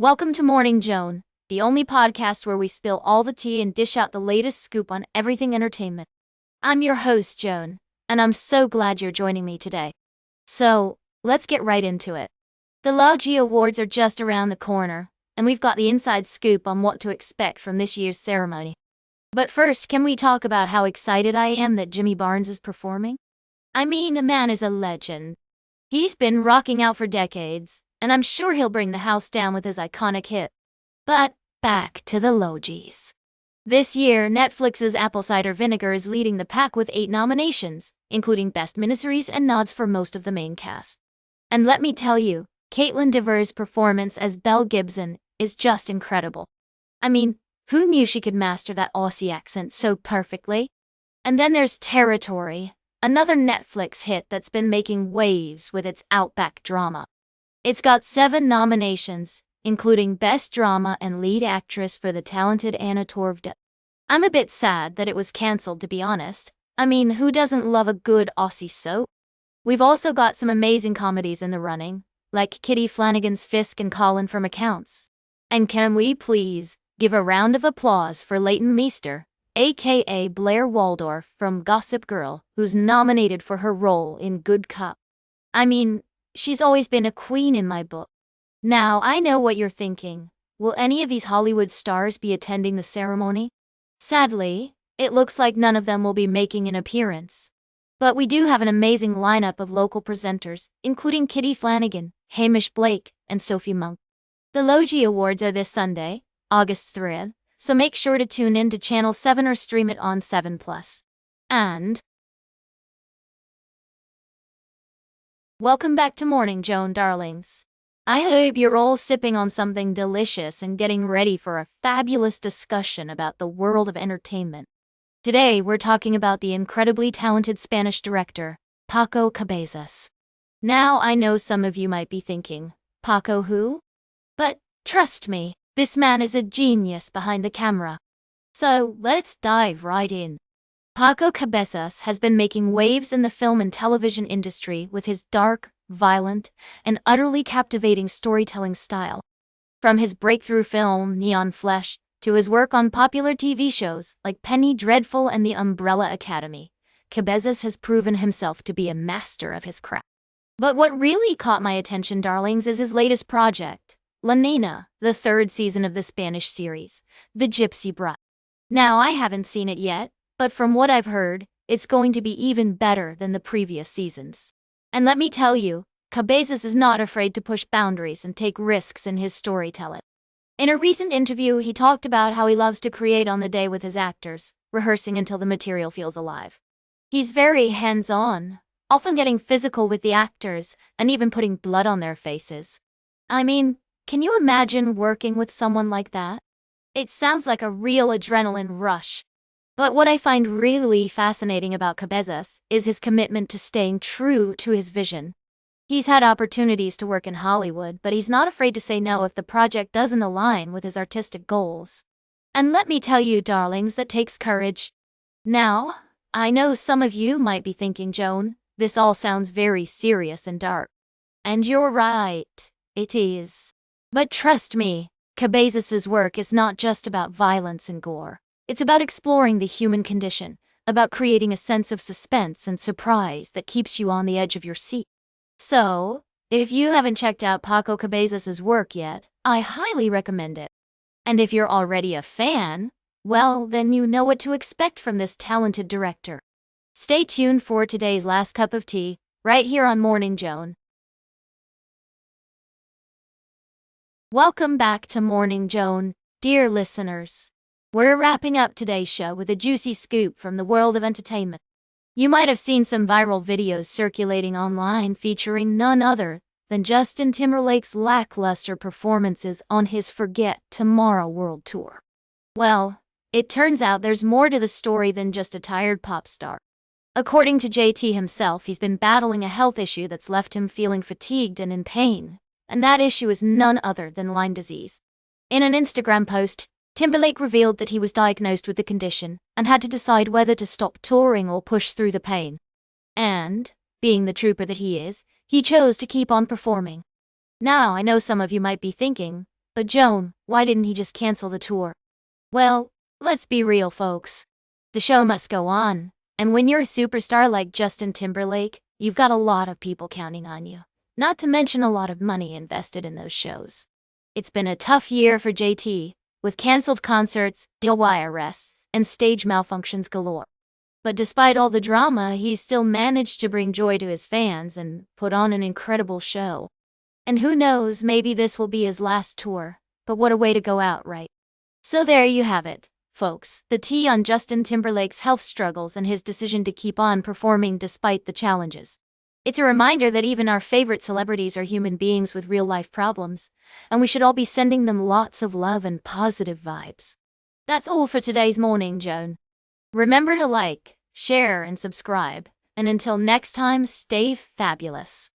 Welcome to Morning Joan, the only podcast where we spill all the tea and dish out the latest scoop on everything entertainment. I'm your host, Joan, and I'm so glad you're joining me today. So, let's get right into it. The Logie Awards are just around the corner, and we've got the inside scoop on what to expect from this year's ceremony. But first, can we talk about how excited I am that Jimmy Barnes is performing? I mean, the man is a legend. He's been rocking out for decades, and I'm sure he'll bring the house down with his iconic hit. But back to the Logies. This year, Netflix's Cider Vinegar is leading the pack with 8 nominations, including Best Miniseries and nods for most of the main cast. And let me tell you, Caitlin Dever's performance as Belle Gibson is just incredible. I mean, who knew she could master that Aussie accent so perfectly? And then there's Territory, another Netflix hit that's been making waves with its outback drama. It's got 7 nominations, including Best Drama and Lead Actress for the talented Anna Torv. I'm a bit sad that it was cancelled, to be honest. I mean, who doesn't love a good Aussie soap? We've also got some amazing comedies in the running, like Kitty Flanagan's Fisk and Colin from Accounts. And can we please give a round of applause for Leighton Meester, aka Blair Waldorf from Gossip Girl, who's nominated for her role in Good Cop. I mean, she's always been a queen in my book. Now, I know what you're thinking. Will any of these Hollywood stars be attending the ceremony? Sadly, it looks like none of them will be making an appearance. But we do have an amazing lineup of local presenters, including Kitty Flanagan, Hamish Blake, and Sophie Monk. The Logie Awards are this Sunday, August 3rd, so make sure to tune in to Channel 7 or stream it on 7+. And welcome back to Morning Joan, darlings. I hope you're all sipping on something delicious and getting ready for a fabulous discussion about the world of entertainment. Today, we're talking about the incredibly talented Spanish director, Paco Cabezas. Now, I know some of you might be thinking, Paco who? But trust me, this man is a genius behind the camera. So, let's dive right in. Paco Cabezas has been making waves in the film and television industry with his dark, violent, and utterly captivating storytelling style. From his breakthrough film, Neon Flesh, to his work on popular TV shows like Penny Dreadful and The Umbrella Academy, Cabezas has proven himself to be a master of his craft. But what really caught my attention, darlings, is his latest project, La Nena, the 3rd season of the Spanish series, The Gypsy Bride. Now, I haven't seen it yet, but from what I've heard, it's going to be even better than the previous seasons. And let me tell you, Cabezas is not afraid to push boundaries and take risks in his storytelling. In a recent interview, he talked about how he loves to create on the day with his actors, rehearsing until the material feels alive. He's very hands-on, often getting physical with the actors and even putting blood on their faces. I mean, can you imagine working with someone like that? It sounds like a real adrenaline rush. But what I find really fascinating about Cabezas is his commitment to staying true to his vision. He's had opportunities to work in Hollywood, but he's not afraid to say no if the project doesn't align with his artistic goals. And let me tell you, darlings, that takes courage. Now, I know some of you might be thinking, Joan, this all sounds very serious and dark. And you're right, it is. But trust me, Cabezas' work is not just about violence and gore. It's about exploring the human condition, about creating a sense of suspense and surprise that keeps you on the edge of your seat. So, if you haven't checked out Paco Cabezas' work yet, I highly recommend it. And if you're already a fan, well, then you know what to expect from this talented director. Stay tuned for today's last cup of tea, right here on Morning Joan. Welcome back to Morning Joan, dear listeners. We're wrapping up today's show with a juicy scoop from the world of entertainment. You might have seen some viral videos circulating online featuring none other than Justin Timberlake's lackluster performances on his Forget Tomorrow World Tour. Well, it turns out there's more to the story than just a tired pop star. According to JT himself, he's been battling a health issue that's left him feeling fatigued and in pain, and that issue is none other than Lyme disease. In an Instagram post, Timberlake revealed that he was diagnosed with the condition and had to decide whether to stop touring or push through the pain. And, being the trooper that he is, he chose to keep on performing. Now, I know some of you might be thinking, But Joan, why didn't he just cancel the tour? Well, let's be real, folks. The show must go on, and when you're a superstar like Justin Timberlake, you've got a lot of people counting on you, not to mention a lot of money invested in those shows. It's been a tough year for JT, with cancelled concerts, DIY arrests, and stage malfunctions galore. But despite all the drama, he's still managed to bring joy to his fans and put on an incredible show. And who knows, maybe this will be his last tour, but what a way to go out, right? So there you have it, folks, the tea on Justin Timberlake's health struggles and his decision to keep on performing despite the challenges. It's a reminder that even our favorite celebrities are human beings with real-life problems, and we should all be sending them lots of love and positive vibes. That's all for today's Morning Joan. Remember to like, share, and subscribe, and until next time, stay fabulous.